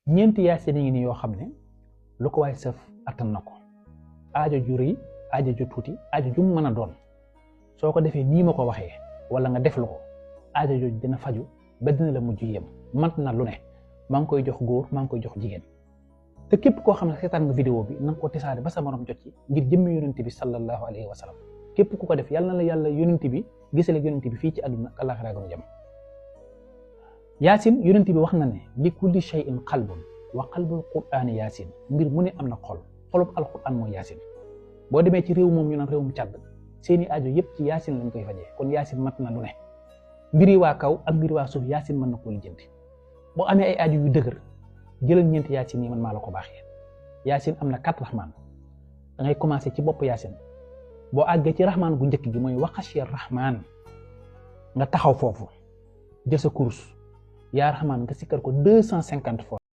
ñeenti yaasin yi ni yoo xam ne lu ko waay sëf attan na ko aajo ju rëy aajo ju tuuti aajo ju mën a doon soo ko defee nii ma ko waxee wala nga def lu ko aajo jooju dina faju ba dina la mujj yem mat na lu ne maa ngi koy jox góor maa ngi koy jox jigéen te képp koo xam ne seetaan nga vidéo bi na nga ko tisaare ba sa morom jot ci ngir jëmmi yonent bi sallallahu alayhi wa sallam képp ku ko def yàlla na la yàlla yonent bi gisale yonent bi fii ci àdduna ak àllaaxira gënu jëm yaasin yonent bi wax na ne li kulli shay'in qalbun wa qalbul qur'aani yaasin mbir mu ne am na xol xolub alquran mooy yaasin boo demee ci réew moom ñu naan réewum Càdd seeni aajo yëpp ci yaasin lañ koy fajee kon yaasin mat na lu ne mbiri waa kaw ak mbiri waa suuf yaasin mën na koo lijjanti boo amee ay aajo yu dëgër jëlal ñeenti yaasin yi man maa la ko baaxee yaasin am na 4 rahmaan da ngay commencé ci bopp yaasin boo àggee ci rahmaan gu njëkk gi mooy waxashiya rahmaan nga taxaw foofu jël sa kurus yaa rahmaan nga sikkar ko 250 fois